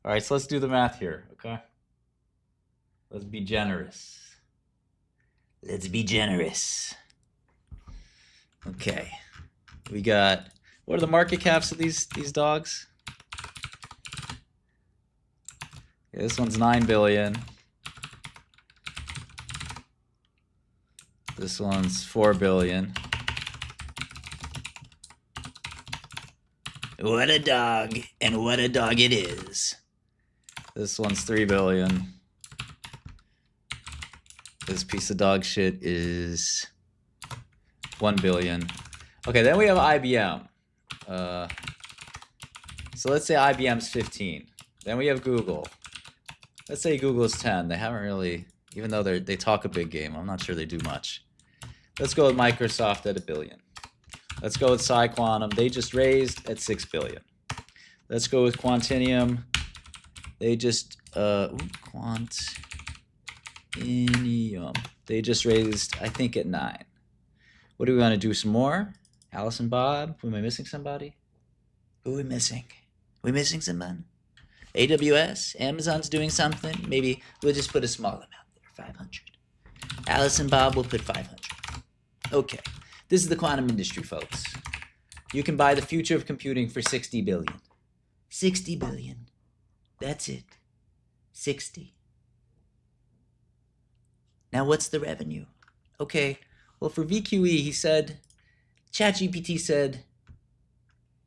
All right, so let's do the math here, okay? Let's be generous. Let's be generous. Okay. We got, what are the market caps of these dogs? Yeah, this one's 9 billion. This one's 4 billion. What a dog, and what a dog it is. This one's 3 billion. This piece of dog shit is 1 billion. Okay, then we have IBM. So let's say IBM's 15. Then we have Google. Let's say Google's 10. They haven't really, even though they talk a big game, I'm not sure they do much. Let's go with Microsoft at $1 billion. Let's go with PsiQuantum. They just raised at 6 billion. Let's go with Quantinium. They just Quantinium. They just raised, I think, at 9. What do we want to do? Some more? Alice and Bob? Am I missing somebody? Who are we missing? Are we missing someone? AWS? Amazon's doing something? Maybe we'll just put a small amount there, 500. Alice and Bob will put 500. Okay, this is the quantum industry, folks. You can buy the future of computing for 60 billion. 60 billion. That's it. 60. Now what's the revenue? Okay, well for VQE he said, ChatGPT said,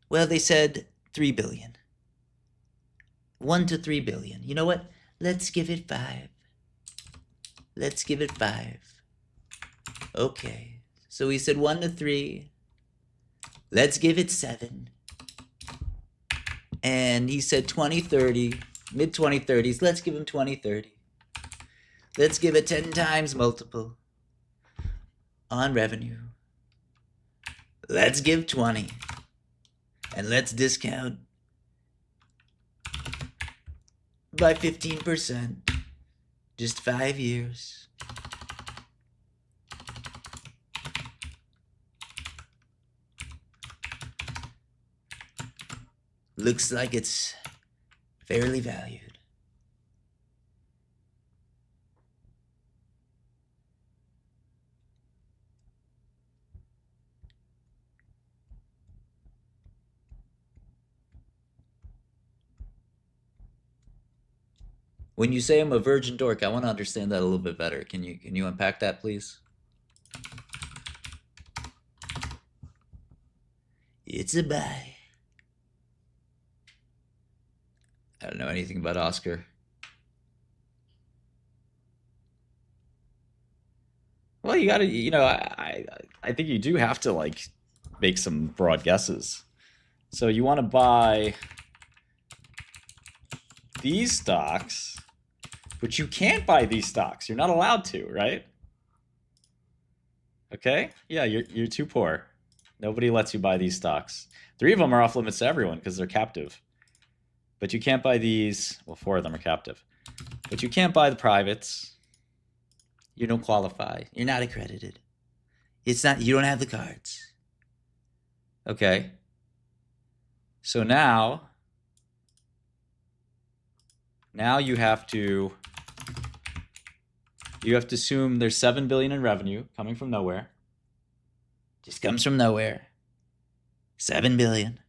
well they said 3 billion. 1 to 3 billion. You know what? Let's give it 5. Let's give it 5. Okay, so he said 1 to 3. Let's give it 7. And he said 2030, mid 2030s. Let's give him 2030. Let's give it 10 times multiple on revenue. Let's give 20. And let's discount by 15%. Just 5 years. Looks like it's fairly valued. When you say I'm a virgin dork, I want to understand that a little bit better. Can you unpack that, please? It's a buy. I don't know anything about Oscar. Well, you gotta, I think you do have to like make some broad guesses. So you want to buy these stocks, but you can't buy these stocks. You're not allowed to, right? Okay? Yeah, you're too poor. Nobody lets you buy these stocks. 3 of them are off limits to everyone because they're captive. But you can't buy these. Well, 4 of them are captive. But you can't buy the privates. You don't qualify. You're not accredited. It's not, you don't have the cards. Okay. So now you have to assume there's 7 billion in revenue coming from nowhere. Just comes from nowhere. 7 billion.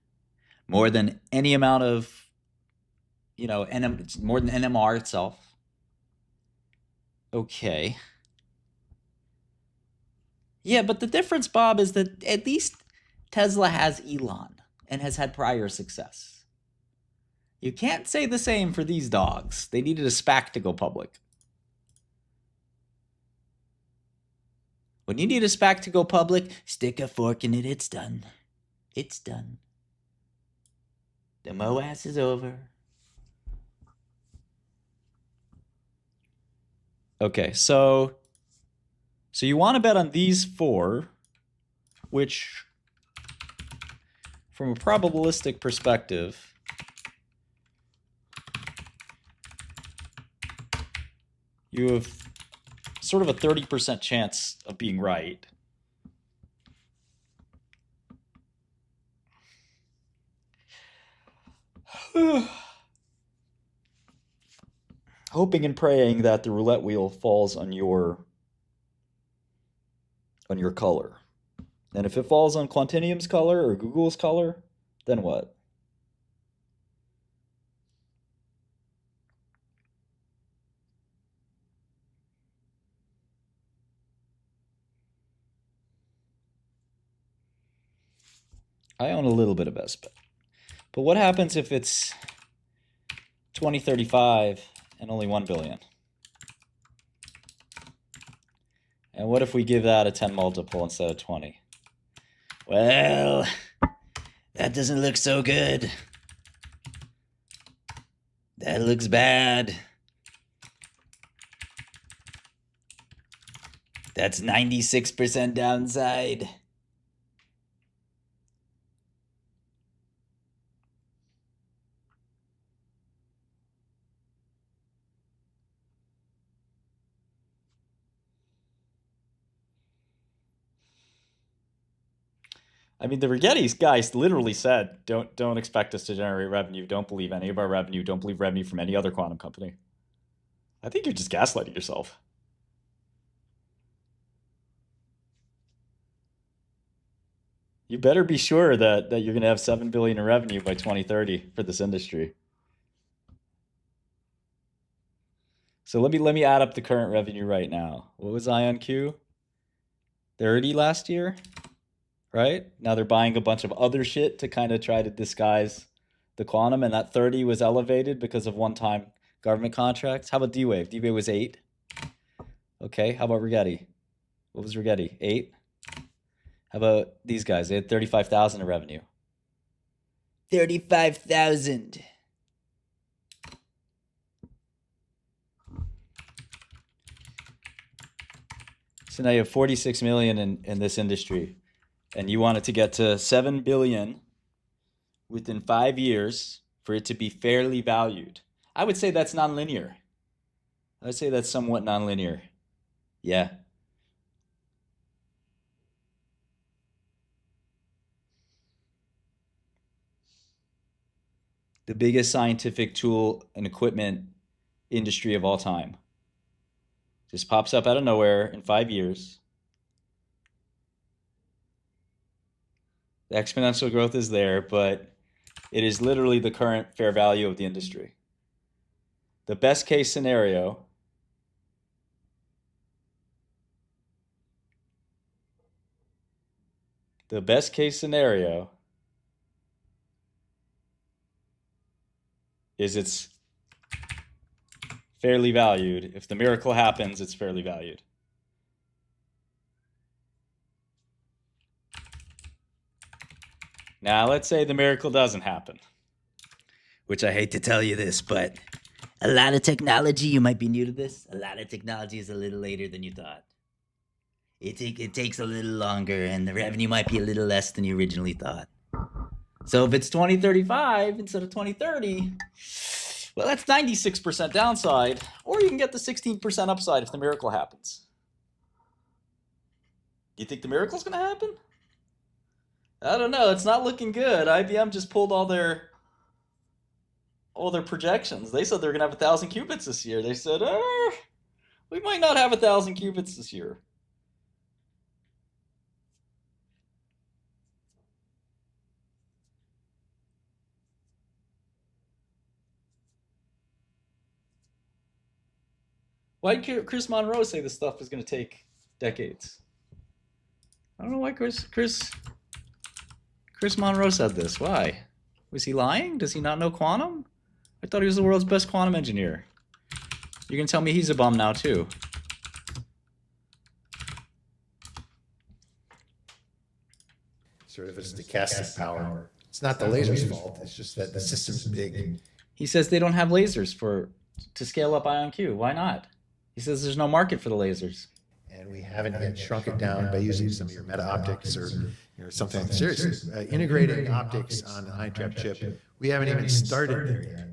More than any amount of, more than NMR itself. Okay. Yeah, but the difference, Bob, is that at least Tesla has Elon and has had prior success. You can't say the same for these dogs. They needed a SPAC to go public. When you need a SPAC to go public, stick a fork in it. It's done. It's done. The MOAS is over. Okay, so you want to bet on these 4, which, from a probabilistic perspective, you have sort of a 30% chance of being right. hoping and praying that the roulette wheel falls on your color. And if it falls on Quantinium's color or Google's color, then what? I own a little bit of Best Bet. But what happens if it's 2035 and only 1 billion? And what if we give that a 10 multiple instead of 20? Well, that doesn't look so good. That looks bad. That's 96% downside. I mean, the Rigetti's guys literally said, don't expect us to generate revenue. Don't believe any of our revenue. Don't believe revenue from any other quantum company. I think you're just gaslighting yourself. You better be sure that you're going to have 7 billion in revenue by 2030 for this industry. So let me add up the current revenue right now. What was IonQ? 30 last year, right? Now they're buying a bunch of other shit to kind of try to disguise the quantum, and that 30 was elevated because of one-time government contracts. How about D-Wave? D-Wave was 8. Okay, how about Rigetti? What was Rigetti? 8? How about these guys? They had 35,000 in revenue. 35,000. So now you have 46 million in this industry, and you want it to get to 7 billion within 5 years for it to be fairly valued. I would say that's nonlinear. I would say that's somewhat nonlinear. Yeah. The biggest scientific tool and equipment industry of all time. Just pops up out of nowhere in 5 years. The exponential growth is there, but it is literally the current fair value of the industry. The best case scenario is it's fairly valued. If the miracle happens, it's fairly valued. Now, let's say the miracle doesn't happen, which I hate to tell you this, but a lot of technology, you might be new to this, a lot of technology is a little later than you thought. It takes a little longer, and the revenue might be a little less than you originally thought. So if it's 2035 instead of 2030, well, that's 96% downside, or you can get the 16% upside if the miracle happens. You think the miracle's going to happen? I don't know. It's not looking good. IBM just pulled all their projections. They said they're going to have 1,000 qubits this year. They said, we might not have 1,000 qubits this year. Why did Chris Monroe say this stuff is going to take decades? I don't know why Chris Monroe said this. Why? Was he lying? Does he not know quantum? I thought he was the world's best quantum engineer. You're going to tell me he's a bum now, too. Sort of a stochastic power. It's not the laser's fault. It's just that the system's big. He says they don't have lasers to scale up IonQ. Why not? He says there's no market for the lasers. And we haven't yet shrunk it down by using some of your meta optics or something serious. Integrating optics on the high-trap chip, we haven't even started there yet.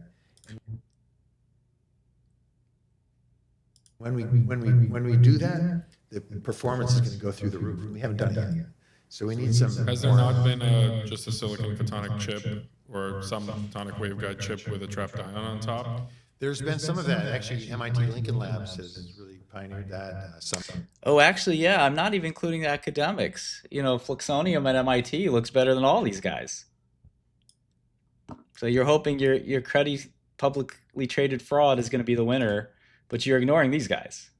When we do that, the performance is going to go through the roof. We haven't done it yet. So we need some. Has there not been just a silicon photonic chip or some photonic waveguide chip with a trapped ion on top There's been some of that. Actually, MIT Lincoln Labs has really pioneered that. Oh, actually, yeah, I'm not even including the academics. You know, Fluxonium at MIT looks better than all these guys. So you're hoping your cruddy publicly traded fraud is going to be the winner, but you're ignoring these guys.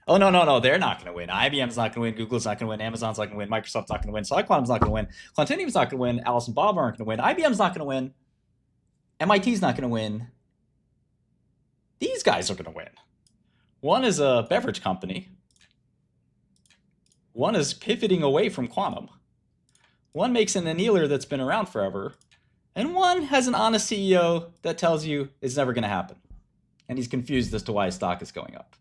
Oh, no, no, no, they're not going to win. IBM's not going to win. Google's not going to win. Amazon's not going to win. Microsoft's not going to win. Quantum's not going to win. Quantinuum's not going to win. Alice and Bob aren't going to win. IBM's not going to win. MIT's not going to win. These guys are going to win. One is a beverage company. One is pivoting away from quantum. One makes an annealer that's been around forever. And one has an honest CEO that tells you it's never going to happen. And he's confused as to why his stock is going up.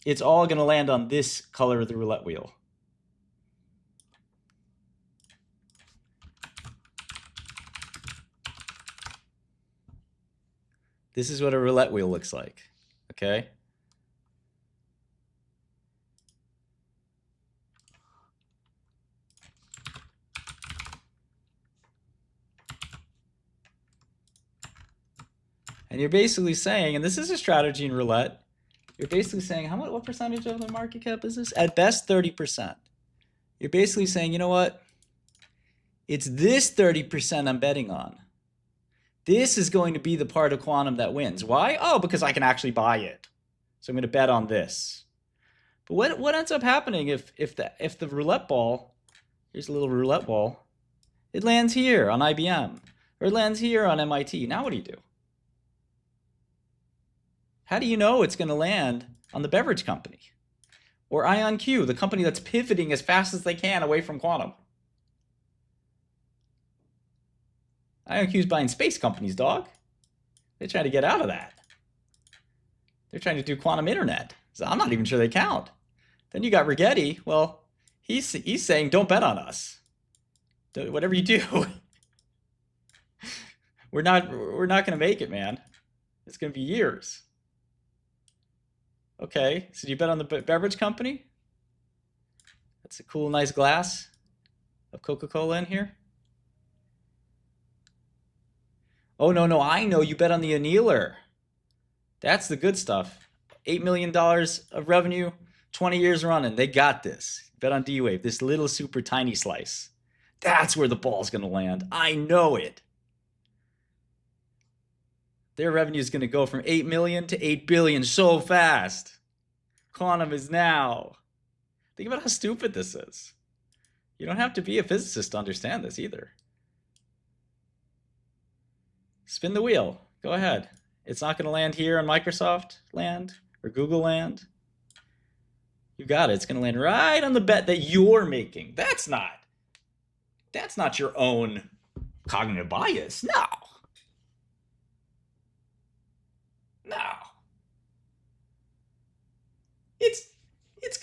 It's all going to land on this color of the roulette wheel. This is what a roulette wheel looks like, okay? And you're basically saying, and this is a strategy in roulette, you're basically saying, what percentage of the market cap is this? At best, 30%. You're basically saying, you know what? It's this 30% I'm betting on. This is going to be the part of quantum that wins. Why? Oh, because I can actually buy it. So I'm going to bet on this. But what ends up happening if the roulette ball, here's a little roulette ball, it lands here on IBM, or it lands here on MIT. Now what do you do? How do you know it's going to land on the beverage company? Or IonQ, the company that's pivoting as fast as they can away from quantum? IonQ's buying space companies, dog. They're trying to get out of that. They're trying to do quantum internet. So I'm not even sure they count. Then you got Rigetti. Well, he's saying, don't bet on us. Whatever you do, we're not going to make it, man. It's going to be years. Okay, so do you bet on the beverage company? That's a cool, nice glass of Coca-Cola in here. Oh, no, I know. You bet on the annealer. That's the good stuff. $8 million of revenue, 20 years running. They got this. Bet on D-Wave, this little super tiny slice. That's where the ball's going to land. I know it. Their revenue is going to go from 8 million to 8 billion so fast. Quantum is now. Think about how stupid this is. You don't have to be a physicist to understand this either. Spin the wheel. Go ahead. It's not going to land here on Microsoft land or Google land. You got it. It's going to land right on the bet that you're making. That's not your own cognitive bias. No. It's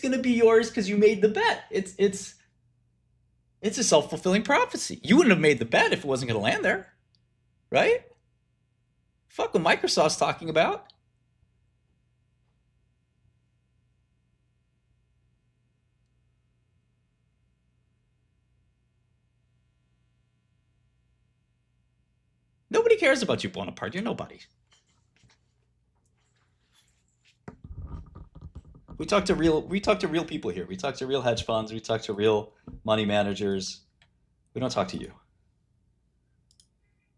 gonna be yours because you made the bet. It's a self-fulfilling prophecy. You wouldn't have made the bet if it wasn't gonna land there, right? Fuck what Microsoft's talking about. Nobody cares about you, Bonaparte. You're nobody. We talk to real people here. We talk to real hedge funds. We talk to real money managers. We don't talk to you.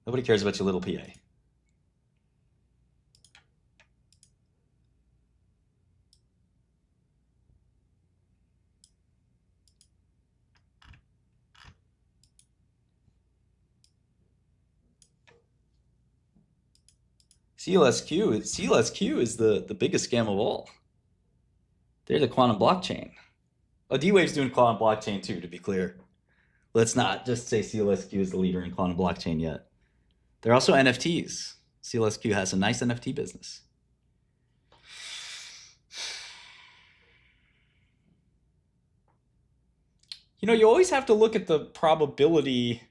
Nobody cares about your little PA. CLSQ is the biggest scam of all. They're the quantum blockchain. Oh, D-Wave's doing quantum blockchain too, to be clear. Let's not just say CLSQ is the leader in quantum blockchain yet. They're also NFTs. CLSQ has a nice NFT business. You know, you always have to look at the probability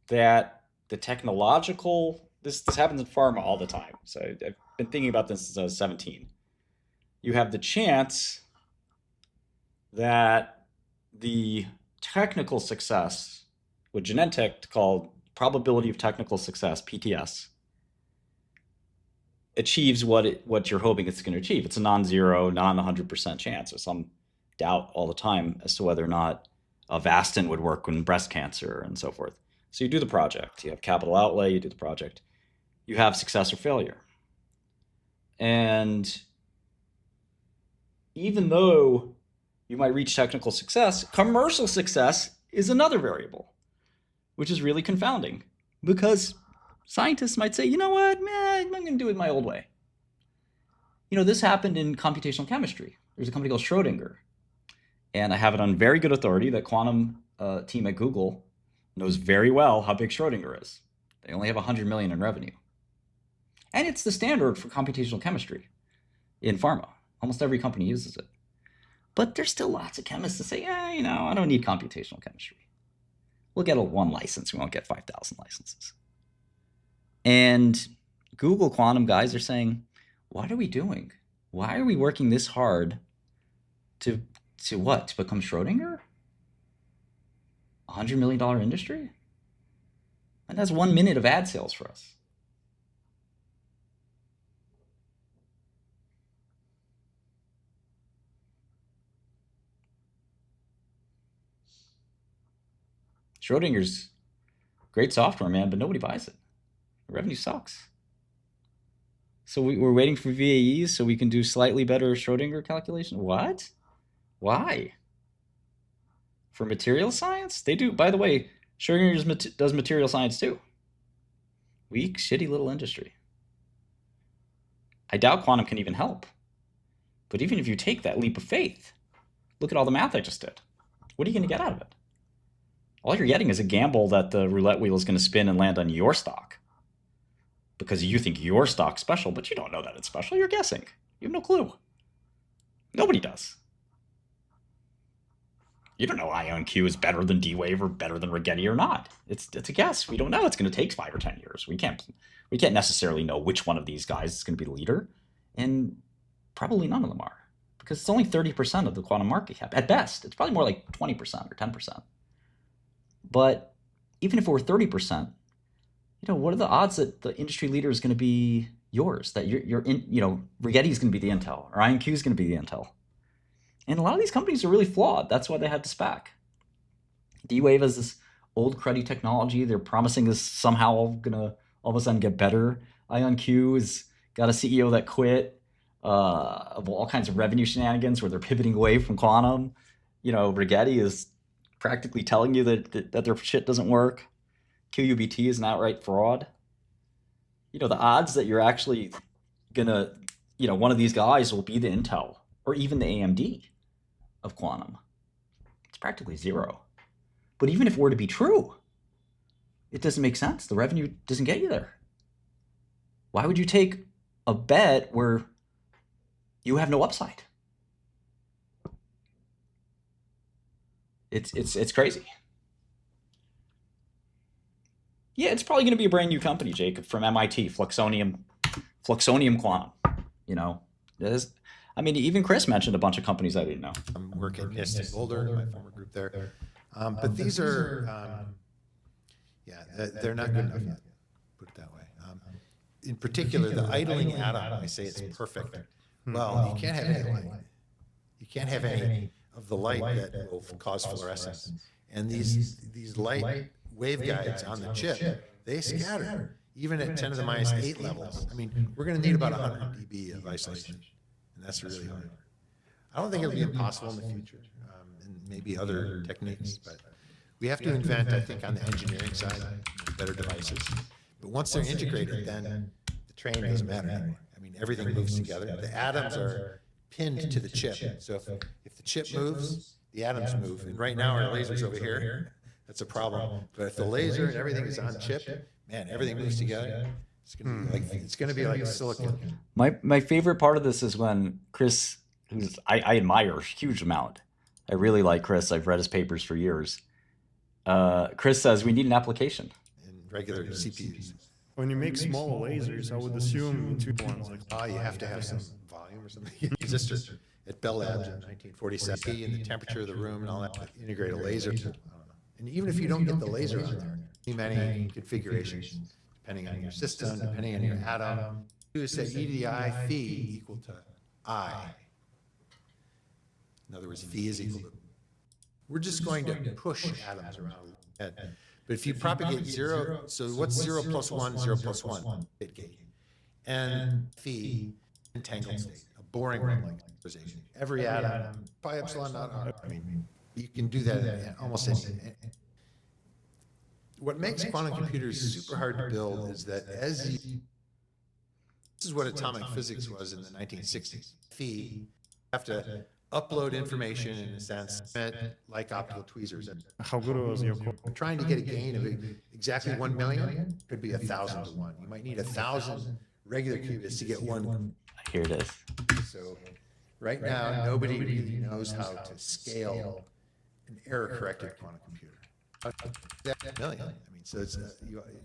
that the technological, this happens in pharma all the time. So I've been thinking about this since I was 17. You have the chance that the technical success, what Genentech called probability of technical success, PTS, achieves what you're hoping it's going to achieve. It's a non-zero, non-100% chance. There's some doubt all the time as to whether or not Avastin would work in breast cancer and so forth. So you do the project. You have capital outlay. You do the project. You have success or failure. And even though you might reach technical success, commercial success is another variable, which is really confounding because scientists might say, you know what, man, I'm going to do it my old way. You know, this happened in computational chemistry. There's a company called Schrodinger, and I have it on very good authority that quantum team at Google knows very well how big Schrodinger is. They only have 100 million in revenue. And it's the standard for computational chemistry in pharma. Almost every company uses it. But there's still lots of chemists that say, yeah, you know, I don't need computational chemistry. We'll get one license. We won't get 5,000 licenses. And Google quantum guys are saying, what are we doing? Why are we working this hard to what? To become Schrodinger? $100 million industry? And that's 1 minute of ad sales for us. Schrodinger's great software, man, but nobody buys it. The revenue sucks. So we're waiting for VAEs so we can do slightly better Schrodinger calculation? What? Why? For material science? They do, by the way, Schrodinger does material science too. Weak, shitty little industry. I doubt quantum can even help. But even if you take that leap of faith, look at all the math I just did. What are you going to get out of it? All you're getting is a gamble that the roulette wheel is going to spin and land on your stock because you think your stock's special, but you don't know that it's special. You're guessing. You have no clue. Nobody does. You don't know IonQ is better than D-Wave or better than Rigetti or not. It's a guess. We don't know. It's going to take 5 or 10 years. We can't necessarily know which one of these guys is going to be the leader, and probably none of them are because it's only 30% of the quantum market cap. At best, it's probably more like 20% or 10%. But even if it were 30%, you know, what are the odds that the industry leader is going to be yours? That you're in, you know, Rigetti is going to be the Intel or IonQ is going to be the Intel. And a lot of these companies are really flawed. That's why they had to SPAC. D-Wave is this old cruddy technology. They're promising is somehow going to all of a sudden get better. IonQ has got a CEO that quit of all kinds of revenue shenanigans where they're pivoting away from quantum. You know, Rigetti is practically telling you that their shit doesn't work. QUBT is an outright fraud. You know, the odds that you're actually gonna, you know, one of these guys will be the Intel or even the AMD of quantum, it's practically zero. But even if it were to be true, it doesn't make sense. The revenue doesn't get you there. Why would you take a bet where you have no upside? It's crazy. Yeah, it's probably going to be a brand new company, Jacob, from MIT, Fluxonium Quantum. You know, I mean, even Chris mentioned a bunch of companies I didn't know. I'm working at NIST in Boulder, my former group there. But these are, they're not good enough yet, put it that way. In particular, the idling atom, I say it's perfect. Well, you can't have any light. You can't have any of the light that will cause fluorescence. And these light waveguides on the chip, they scatter, even at 10 to the minus 8 levels. I mean, we're going to need about 100 dB of isolation, and that's really hard. I don't think it'll be impossible in the future, and maybe other techniques, but we have to invent, I think, on the engineering side, better devices. But once they're integrated, then the train doesn't matter anymore. I mean, everything moves together. The atoms are pinned to the chip. So if the chip moves, the atoms move. And right now our laser's over here. That's a problem. But if the laser and everything is on chip, man, everything moves together. It's going to be like silicon. My favorite part of this is when Chris, who's I admire a huge amount. I really like Chris. I've read his papers for years. Chris says we need an application. In regular CPUs. When you make small lasers, I would assume two ones like You have to have some volume or something. Resistor. at Bell Labs in 1947, and the temperature of the room and all that, to integrate a laser. I don't know. And even if you don't get the laser on there, many configurations, depending on your system, depending on your atom, you would say E to the I phi equal to I. In other words, phi is equal to. We're just going to push atoms around the head. But if you propagate 0, so what's 0 plus 1? 0 plus 1, bit gate. And phi, entangled state, a boring one like polarization. Every atom, pi epsilon naught r. I mean, you can do that in almost any. What makes quantum computers super hard to build is that as you, this is what atomic physics was in the 1960s. Phi, you have to upload information in a sense, like optical tweezers. How good was your code? Trying to get a gain of exactly 1 million could be 1,000 to 1. You might need 1,000 regular qubits to get one. Here it is. So right now, nobody really knows how to scale an error-corrected quantum computer. That million. I mean, so it's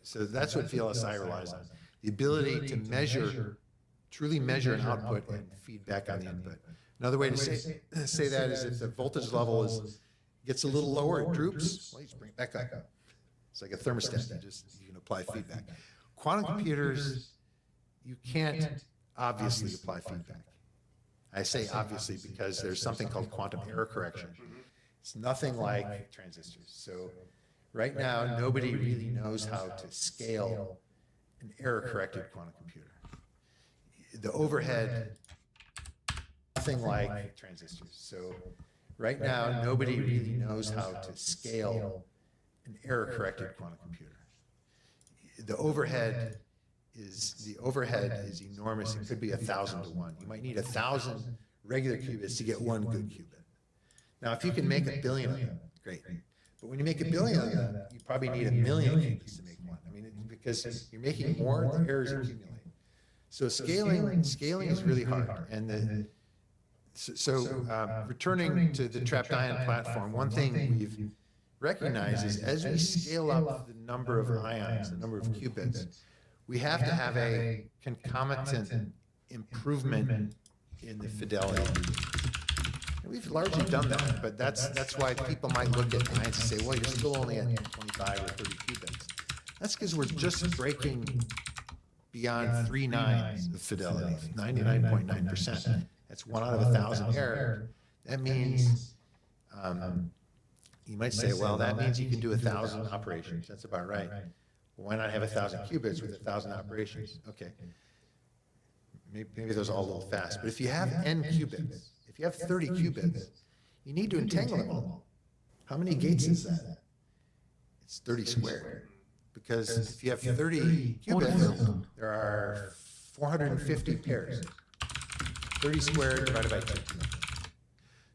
so that's what VLSI relies on: the ability to measure, truly measure an output and feedback on the input. Another way to say that is if the voltage level gets a little lower, it droops. Well, you just bring it back up. It's like a thermostat. You can apply feedback. Quantum computers, you can't obviously apply feedback. I say obviously because there's something called quantum error correction. It's nothing like transistors. So right now, nobody really knows how to scale an error-corrected quantum computer. The overhead, nothing like transistors. So right now, nobody really knows how to scale an error-corrected quantum computer. The overhead is enormous. It could be 1,000 to 1. You might need 1,000 regular qubits to get one good qubit. Now, if you can make 1 billion of them, great. But when you make 1 billion of them, you probably need 1 million qubits to make one. I mean, because you're making more, the errors accumulate. So scaling is really hard. And returning to the trapped ion platform, one thing we've recognized is as we scale up the number of ions, the number of qubits, we have to have a concomitant improvement in the fidelity. And we've largely done that, but that's why people might look at ions and say, well, you're still only at 25 or 30 qubits. That's because we're just breaking beyond 3 nines of fidelity, 99.9%. That's 1 out of 1,000 error. That means, you might say, well, that means you can do 1,000 operations. That's about right. Well, why not have 1,000 qubits with 1,000 operations? Okay. Maybe those are all a little fast. But if you have n qubits, if you have 30 qubits, you need to entangle them all. How many gates is that? It's 30 squared. Because if you have 30 qubits, there are 450 pairs. 30 squared divided by 2.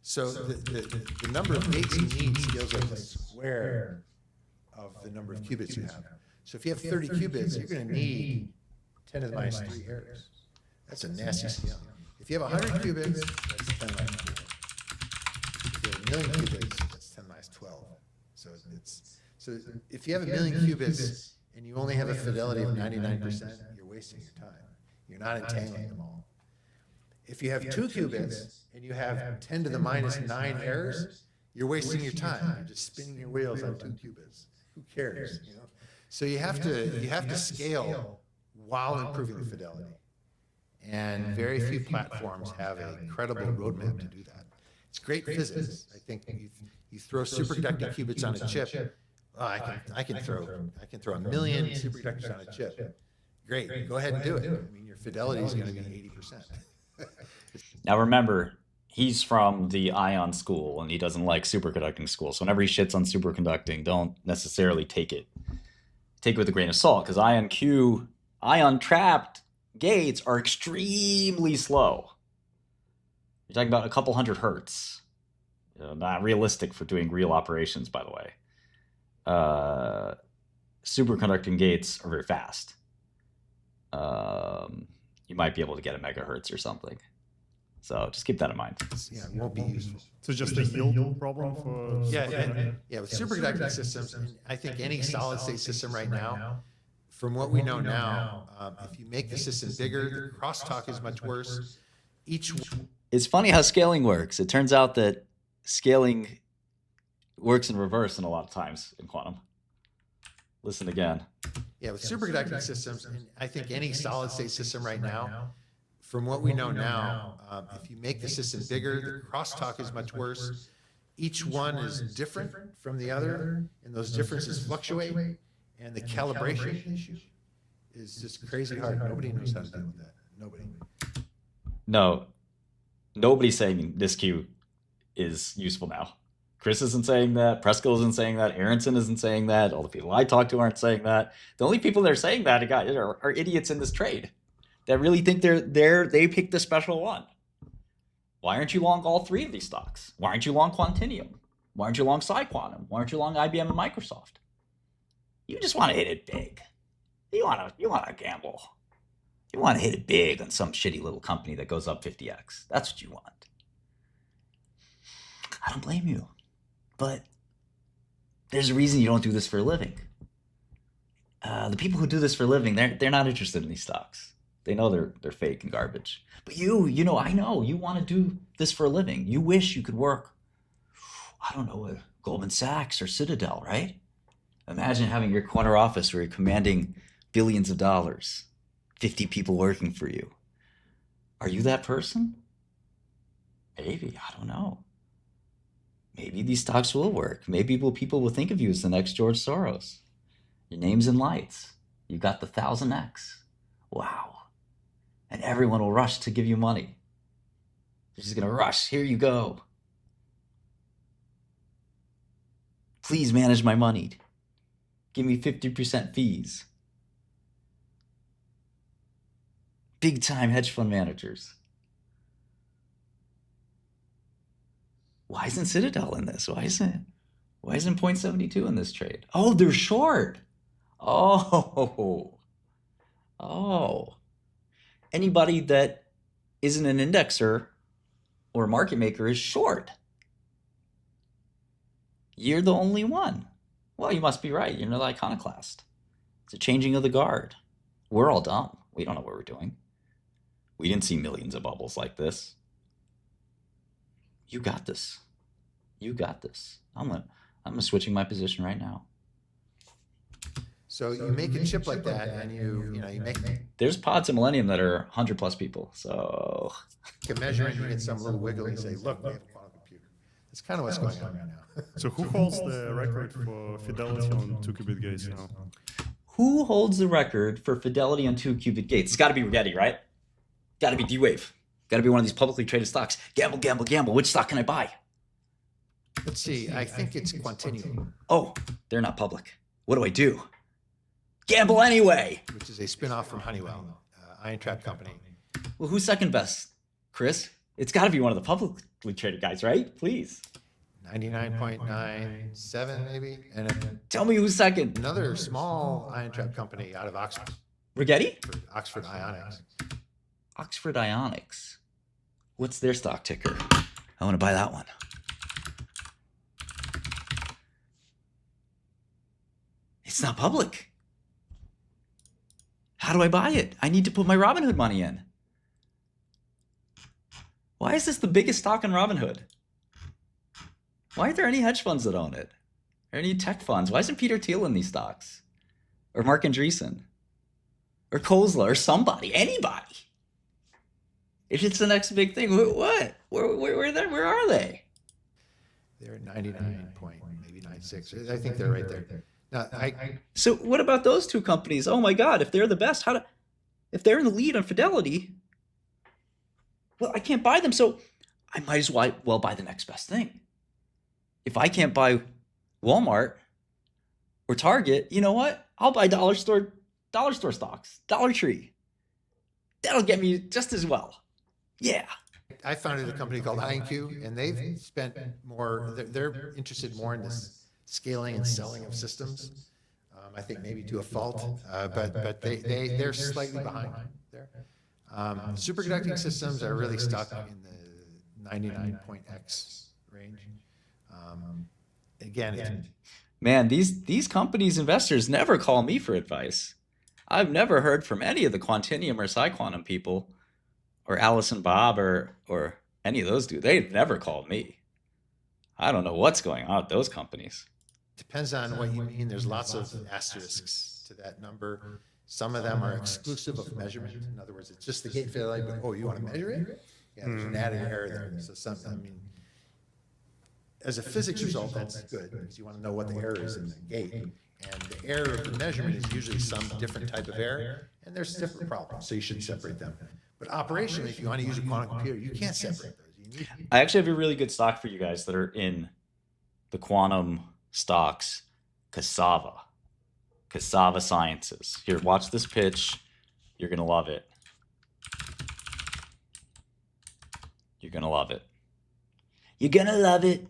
So the number of gates you need scales like the square of the number of qubits you have. So if you have 30 qubits, you're going to need 10 to the minus 3 errors. That's a nasty scale. If you have 100 qubits, that's 10 minus 4. If you have 1 million qubits, that's 10 minus 12. So if you have 1 million qubits and you only have a fidelity of 99%, you're wasting your time. You're not entangling them all. If you have 2 qubits and you have 10 to the minus 9 errors, you're wasting your time. You're just spinning your wheels on 2 qubits. Who cares? You know? So you have to scale while improving the fidelity. And very few platforms have a credible roadmap to do that. It's great physics. I think you throw superconducting qubits on a chip. Oh, I can throw 1 million superconductors on a chip. Great, go ahead and do it. I mean, your fidelity is going to be 80%. Now remember, he's from the ion school and he doesn't like superconducting school. So whenever he shits on superconducting, don't necessarily take it with a grain of salt, because ion trapped gates are extremely slow. You're talking about a couple hundred hertz. Not realistic for doing real operations, by the way. Superconducting gates are very fast. You might be able to get a megahertz or something. So just keep that in mind. Yeah, it won't be useful. So just a yield problem for... Yeah, with superconducting systems, I think any solid state system right now, from what we know now, if you make the system bigger, the crosstalk is much worse. Each It's funny how scaling works. It turns out that scaling works in reverse in a lot of times in quantum. Listen again. Yeah, with superconducting systems, and I think any solid state system right now, from what we know now, if you make the system bigger, the crosstalk is much worse. Each one is different from the other, and those differences fluctuate, and the calibration issue is just crazy hard. Nobody knows how to deal with that. Nobody. No, nobody's saying this queue is useful now. Chris isn't saying that. Preskill isn't saying that. Aronson isn't saying that. All the people I talk to aren't saying that. The only people that are saying that are idiots in this trade that really think they picked the special one. Why aren't you long all three of these stocks? Why aren't you long Quantinium? Why aren't you long PsiQuantum? Why aren't you long IBM and Microsoft? You just want to hit it big. You want to gamble. You want to hit it big on some shitty little company that goes up 50x. That's what you want. I don't blame you. But there's a reason you don't do this for a living. The people who do this for a living, they're not interested in these stocks. They know they're fake and garbage. But I know you want to do this for a living. You wish you could work, I don't know, at Goldman Sachs or Citadel, right? Imagine having your corner office where you're commanding billions of dollars, 50 people working for you. Are you that person? Maybe, I don't know. Maybe these stocks will work. Maybe people will think of you as the next George Soros. Your name's in lights. You got the 1000x. Wow. And everyone will rush to give you money. They're just going to rush. Here you go. Please manage my money. Give me 50% fees. Big time hedge fund managers. Why isn't Citadel in this? Why isn't 0.72 in this trade? Oh, they're short. Oh. Anybody that isn't an indexer or a market maker is short. You're the only one. Well, you must be right. You're another iconoclast. It's a changing of the guard. We're all dumb. We don't know what we're doing. We didn't see millions of bubbles like this. You got this. You got this. I'm switching my position right now. So you make a chip like that, and you make There's pods in Millennium that are 100 plus people. So a measure, and you get some little wiggle, and you say, "Look, we have a quantum computer." That's kind of what's going on right now. So who holds the record for Fidelity on 2-qubit gates now? who holds the record for Fidelity on 2-qubit gates? It's got to be Rigetti, right? Got to be D-Wave. Got to be one of these publicly traded stocks. Gamble, gamble, gamble. Which stock can I buy? Let's see. I think it's Quantinium, Oh, they're not public. What do I do? Gamble anyway. which is a spin-off from Honeywell, ion trap company. Well, who's second best? Chris? It's got to be one of the publicly traded guys, right? Please. 99.97 maybe, and Tell me who's second. another small ion trap company out of Oxford, Rigetti? Oxford Ionics. Oxford Ionics. What's their stock ticker? I want to buy that one. It's not public. How do I buy it? I need to put my Robinhood money in. Why is this the biggest stock in Robinhood? Why aren't there any hedge funds that own it? Or any tech funds? Why isn't Peter Thiel in these stocks? Or Mark Andreessen? Or Kozla? Or somebody? Anybody? If it's the next big thing, what? Where are they? They're at 99 point, maybe 96. I think they're right there. Now, So what about those two companies? Oh my God, if they're the best, if they're in the lead on Fidelity, well, I can't buy them, so I might as well buy the next best thing. If I can't buy Walmart or Target, you know what? I'll buy dollar store stocks, Dollar Tree. That'll get me just as well. Yeah. I founded a company called INQ, and they've spent more. They're interested more in this scaling and selling of systems. I think maybe to a fault, but they're slightly behind there. Superconducting systems are really stuck in the 99.x range. Again, Man, these companies' investors never call me for advice. I've never heard from any of the Quantinium or PsiQuantum people, or Alice and Bob, or any of those dudes. They've never called me. I don't know what's going on with those companies. Depends on what you mean. There's lots of asterisks to that number. Some of them are exclusive of measurement. In other words, it's just the gate fidelity, but oh, you want to measure it? Yeah, there's an added error there. So I mean, as a physics result, that's good because you want to know what the error is in the gate. And the error of the measurement is usually some different type of error, and there's different problems, so you should separate them. But operationally, if you want to use a quantum computer, you can't separate those. You need I actually have a really good stock for you guys that are in the quantum stocks. Cassava Sciences. Here, watch this pitch. You're going to love it. You're going to love it. You're going to love it.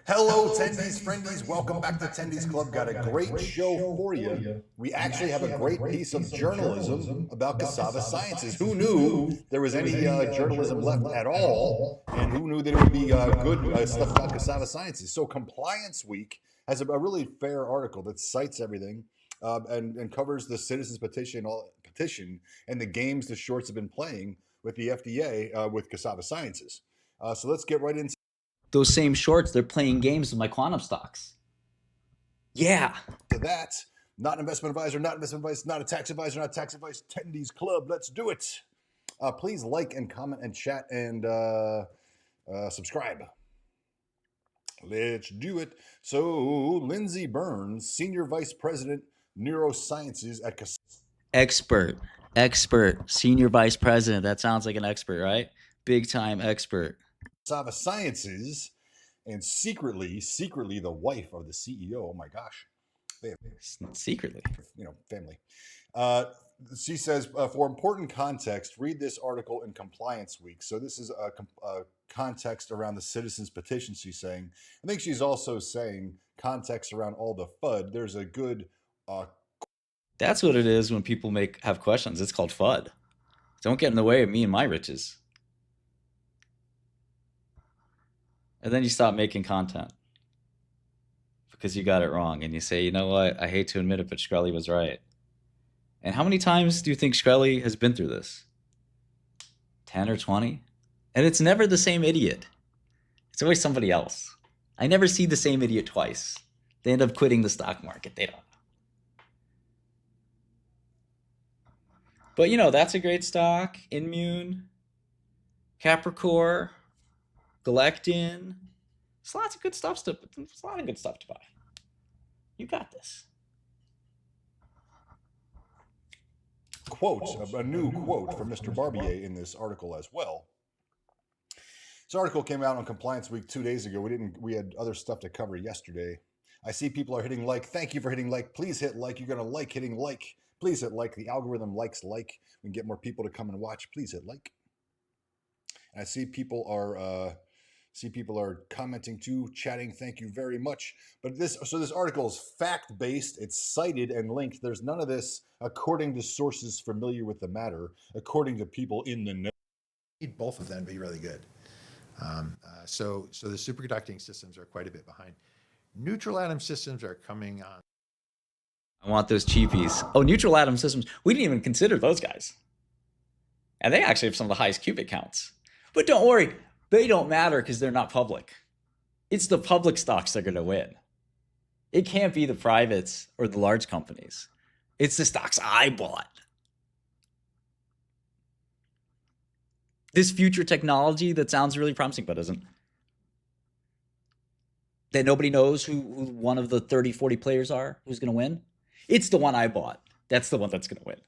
Hello, Tendies, friendies. Welcome back to Tendies Club. Got a great show for you. We actually have a great piece of journalism about Cassava Sciences. Who knew there was any journalism left at all? And who knew that it would be good stuff about Cassava Sciences? So Compliance Week has a really fair article that cites everything and covers the citizens petition and the games the shorts have been playing with the FDA with Cassava Sciences. So let's get right into Those same shorts, they're playing games with my quantum stocks. Yeah. that. Not an investment advisor, not investment advice, not a tax advisor, not tax advice. Tendies Club, let's do it. Please like and comment and chat and subscribe. Let's do it. So, Lindsay Burns, Senior Vice President, Neurosciences at Expert, senior vice president. That sounds like an expert, right? Big time expert. Cassava Sciences, and secretly the wife of the CEO. Oh my gosh, they have, Secretly. family. She says, for important context, read this article in Compliance Week. So this is a context around the citizens petition. She's saying. I think she's also saying context around all the FUD. There's a good. That's what it is when people have questions. It's called FUD. Don't get in the way of me and my riches. And then you stop making content because you got it wrong. And you say, you know what? I hate to admit it, but Shkreli was right. And how many times do you think Shkreli has been through this? 10 or 20? And it's never the same idiot. It's always somebody else. I never see the same idiot twice. They end up quitting the stock market. They don't. But, that's a great stock. Immune, Capricorn, Galectin. There's lots of good stuff. There's a lot of good stuff to buy. You got this. Quote, a new quote from Mr. Barbier in this article as well. This article came out on Compliance Week 2 days ago. We had other stuff to cover yesterday. I see people are hitting like. Thank you for hitting like. Please hit like. You're going to like hitting like. Please hit like. The algorithm likes like. We can get more people to come and watch. Please hit like. And I see people are commenting too, chatting. Thank you very much. But this article is fact-based. It's cited and linked. There's none of this according to sources familiar with the matter, according to people in the know. need both of them to be really good. So the superconducting systems are quite a bit behind. Neutral atom systems are coming on. I want those cheapies. Oh, neutral atom systems. We didn't even consider those guys. And they actually have some of the highest qubit counts. But don't worry, they don't matter because they're not public. It's the public stocks that are going to win. It can't be the privates or the large companies. It's the stocks I bought. This future technology that sounds really promising but isn't. That nobody knows who one of the 30, 40 players are, who's going to win. It's the one I bought. That's the one that's going to win.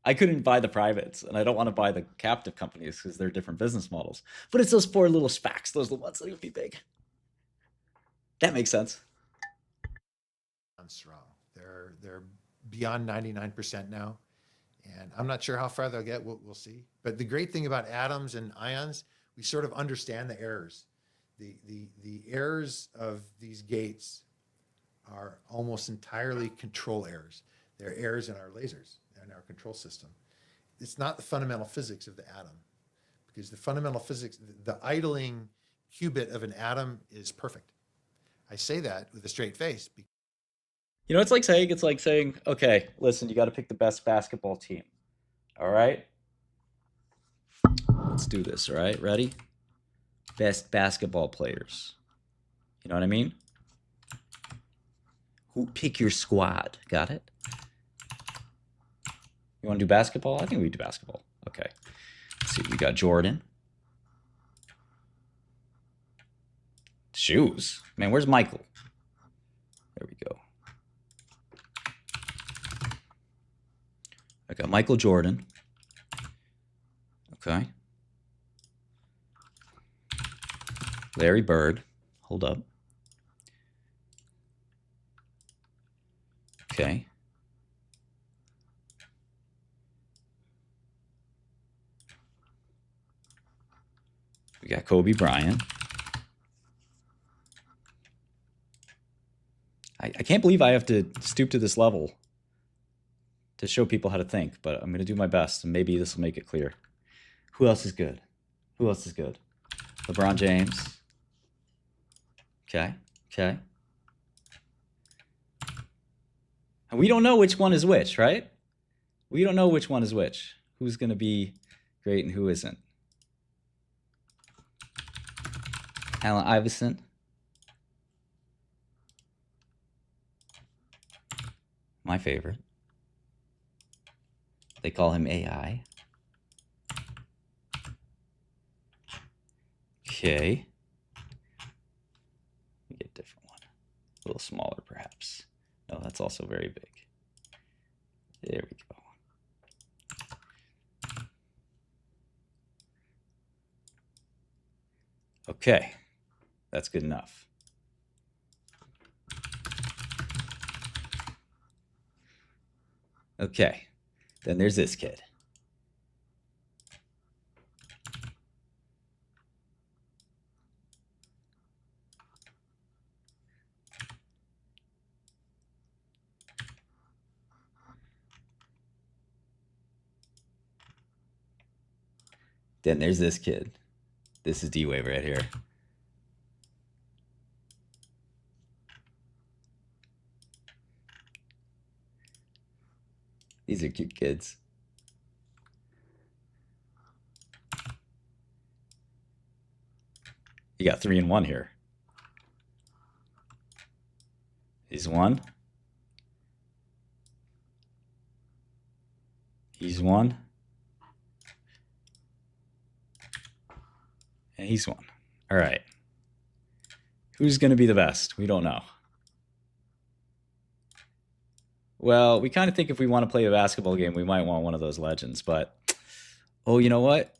I couldn't buy the privates, and I don't want to buy the captive companies because they're different business models. But it's those four little SPACs. Those are the ones that would be big. That makes sense. Strong. They're beyond 99% now, and I'm not sure how far they'll get. We'll see. But the great thing about atoms and ions, we sort of understand the errors. The errors of these gates are almost entirely control errors. They're errors in our lasers and our control system. It's not the fundamental physics of the atom, because the fundamental physics, the idling qubit of an atom is perfect. I say that with a straight face. You know, it's like saying, okay, listen, you got to pick the best basketball team. All right? Let's do this, all right? Ready? Best basketball players. You know what I mean? Who pick your squad? Got it? You want to do basketball? I think we do basketball. Okay. Let's see. We got Jordan. Shoes. Man, where's Michael? There we go. I got Michael Jordan. Okay. Larry Bird. Hold up. Okay. We got Kobe Bryant. I can't believe I have to stoop to this level to show people how to think, but I'm going to do my best, and maybe this will make it clear. Who else is good? Who else is good? LeBron James. Okay. Okay. And we don't know which one is which, right? We don't know which one is which. Who's going to be great and who isn't. Allen Iverson. My favorite. They call him AI. Okay. We get a different one. A little smaller, perhaps. No, that's also very big. There we go. Okay. That's good enough. Okay. Then there's this kid. Then there's this kid. This is D-Wave right here. These are cute kids. You got 3 and 1 here. He's 1. He's 1. And he's 1. All right. Who's going to be the best? We don't know. Well, we kind of think if we want to play a basketball game, we might want one of those legends. But, oh, you know what?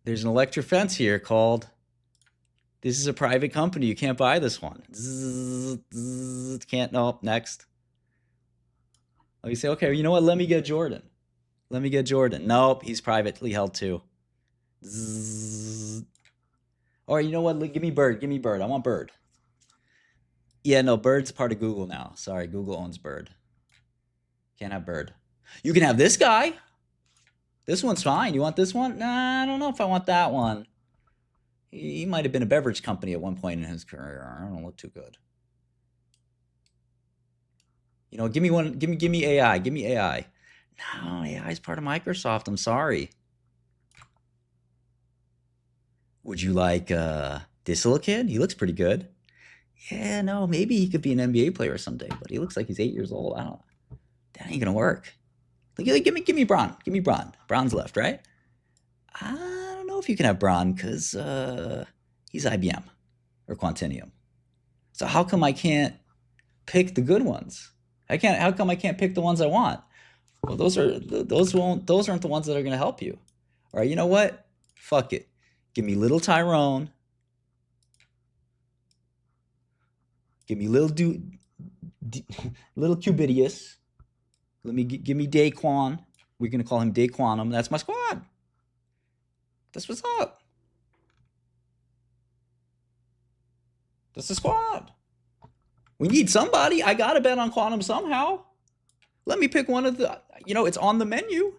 There's an electric fence here called, this is a private company. You can't buy this one. Can't, no, next. Oh, you say, okay, you know what? Let me get Jordan. Let me get Jordan. Nope, he's privately held too. Or you know what? Give me Bird. Give me Bird. I want Bird. Yeah, no, Bird's part of Google now. Sorry, Google owns Bird. Can't have Bird. You can have this guy. This one's fine. You want this one? Nah, I don't know if I want that one. He might have been a beverage company at one point in his career. I don't look too good. You know, give me one. Give me AI. Give me AI. No, AI is part of Microsoft. I'm sorry. Would you like this little kid? He looks pretty good. Yeah, no, maybe he could be an NBA player someday, but he looks like he's 8 years old. I don't know. That ain't gonna work. Like, give me Braun. Give me Braun. Braun's left, right? I don't know if you can have Braun because he's IBM or Quantinuum. So how come I can't pick the good ones? How come I can't pick the ones I want? Well, those aren't the ones that are gonna help you. All right, you know what? Fuck it. Give me little Tyrone. Give me little Cubidius. Give me Daquan. We're gonna call him Daquanum. That's my squad. That's what's up. That's the squad. We need somebody. I gotta bet on Quantum somehow. Let me pick one of the. You know, it's on the menu.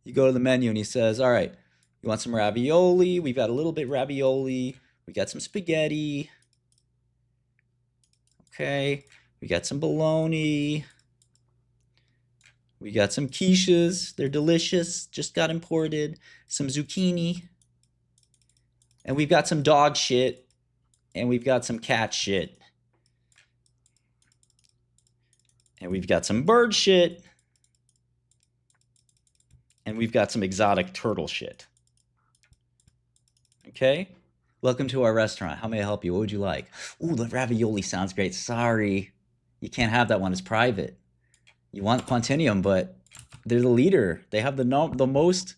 You go to the menu and he says, "All right, You want some ravioli? We've got a little bit ravioli. We got some spaghetti. Okay. We got some bologna. We got some quiches. They're delicious. Just got imported. Some zucchini. And we've got some dog shit. And we've got some cat shit. And we've got some bird shit. And we've got some exotic turtle shit. Okay? Welcome to our restaurant. How may I help you? What would you like? Ooh, the ravioli sounds great. Sorry. You can't have that one. It's private. You want Quantinium, but they're the leader. They have the most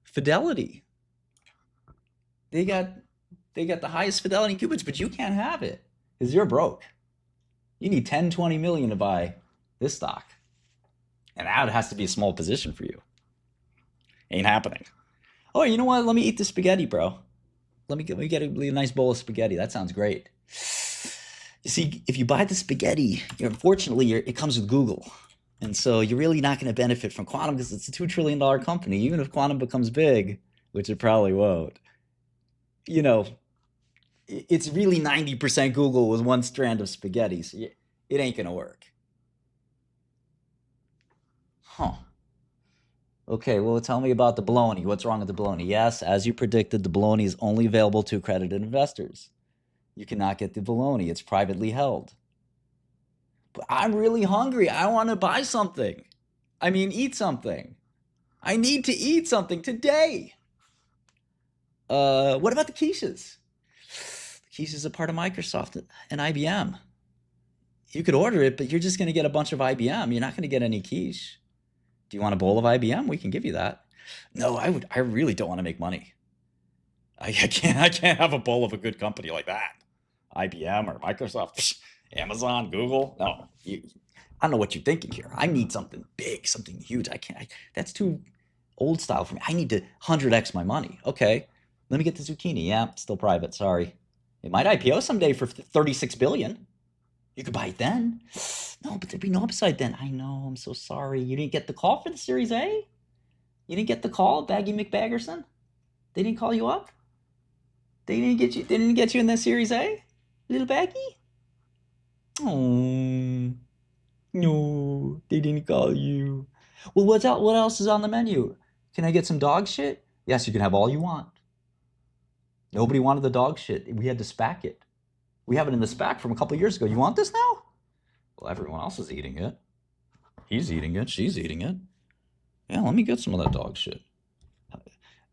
fidelity. They got the highest fidelity in qubits, but you can't have it because you're broke. You need 10, 20 million to buy this stock. And that has to be a small position for you. Ain't happening. Oh, you know what? Let me eat the spaghetti, bro. Let me get a nice bowl of spaghetti. That sounds great. You see, if you buy the spaghetti, unfortunately, it comes with Google. And so you're really not going to benefit from Quantum because it's a $2 trillion company. Even if Quantum becomes big, which it probably won't, you know, it's really 90% Google with one strand of spaghetti. So it ain't going to work. Huh. Okay, well, tell me about the bologna. What's wrong with the bologna? Yes, as you predicted, the bologna is only available to accredited investors. You cannot get the bologna. It's privately held. But I'm really hungry. I want to buy something. I mean, eat something. I need to eat something today. What about the quiches? The quiches are part of Microsoft and IBM. You could order it, but you're just going to get a bunch of IBM. You're not going to get any quiche. Do you want a bowl of IBM? We can give you that. No, I really don't want to make money. I can't have a bowl of a good company like that. IBM or Microsoft, Amazon, Google. No, I don't know what you're thinking here. I need something big, something huge. That's too old style for me. I need to 100x my money. Okay, let me get the zucchini. Yeah, still private. Sorry. It might IPO someday for 36 billion. You could buy it then. No, but there'd be no upside then. I know. I'm so sorry. You didn't get the call for the Series A? You didn't get the call, Baggy McBaggerson? They didn't call you up? They didn't get you in that Series A? Little Baggy? Oh, no. They didn't call you. Well, what else is on the menu? Can I get some dog shit? Yes, you can have all you want. Nobody wanted the dog shit. We had to SPAC it. We have it in the SPAC from a couple of years ago. You want this now? Well, everyone else is eating it. He's eating it. She's eating it. Yeah, let me get some of that dog shit.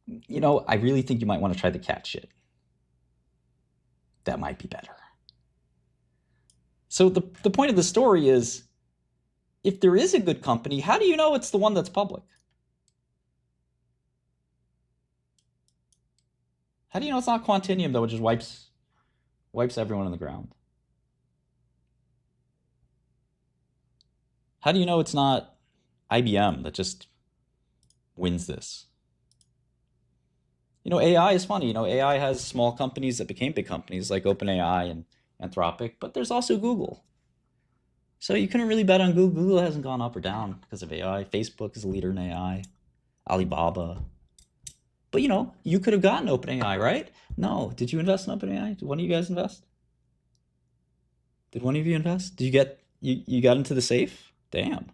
You know, I really think you might want to try the cat shit. That might be better. So the point of the story is, if there is a good company, how do you know it's the one that's public? How do you know it's not Quantinium that just wipes everyone on the ground? How do you know it's not IBM that just wins this? You know, AI is funny. You know, AI has small companies that became big companies like OpenAI and Anthropic, but there's also Google. So you couldn't really bet on Google. Google hasn't gone up or down because of AI. Facebook is a leader in AI. Alibaba. But, you know, you could have gotten OpenAI, right? No. Did you invest in OpenAI? Did one of you guys invest? Did one of you invest? Did you get you got into the safe? Damn.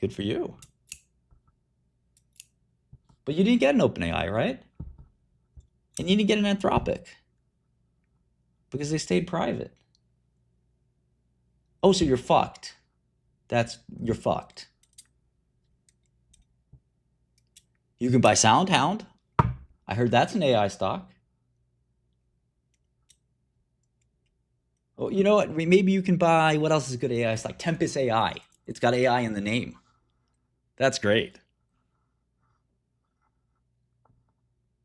Good for you. But you didn't get an OpenAI, right? And you didn't get an Anthropic because they stayed private. Oh, so you're fucked. You're fucked. You can buy SoundHound. I heard that's an AI stock. Oh, you know what? Maybe you can buy, what else is a good AI stock? Tempest AI. It's got AI in the name. That's great.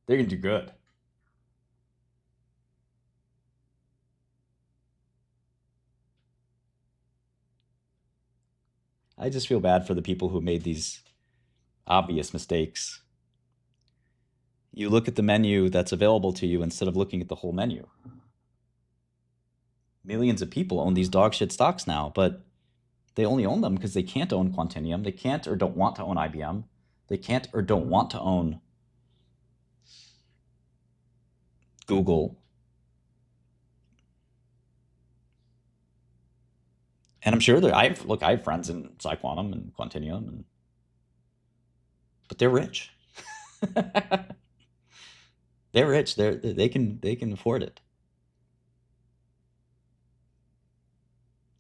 They're going to do good. I just feel bad for the people who made these obvious mistakes. You look at the menu that's available to you instead of looking at the whole menu. Millions of people own these dog shit stocks now, but they only own them because they can't own Quantinium. They can't or don't want to own IBM. They can't or don't want to own Google. And I'm sure that I have friends in PsiQuantum and Quantinium, but they're rich. They're rich. They can afford it.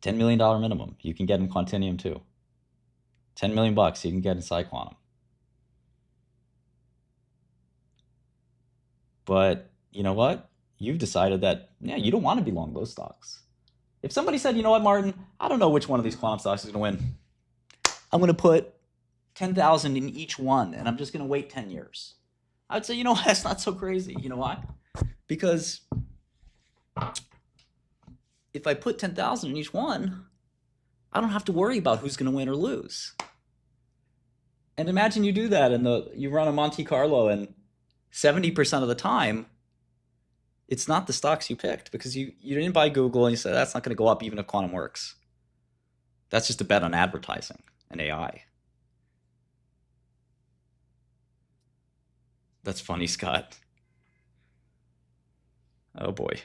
$10 million minimum. You can get in Quantinium too. $10 million you can get in PsiQuantum. But you know what? You've decided that, yeah, you don't want to be long those stocks. If somebody said, you know what, Martin, I don't know which one of these quantum stocks is going to win. I'm going to put 10,000 in each one, and I'm just going to wait 10 years. I'd say, you know what, that's not so crazy. You know why? Because if I put 10,000 in each one, I don't have to worry about who's going to win or lose. And imagine you do that, and you run a Monte Carlo, and 70% of the time, it's not the stocks you picked, because you didn't buy Google and you said that's not going to go up even if quantum works. That's just a bet on advertising and AI. That's funny, Scott. Oh boy.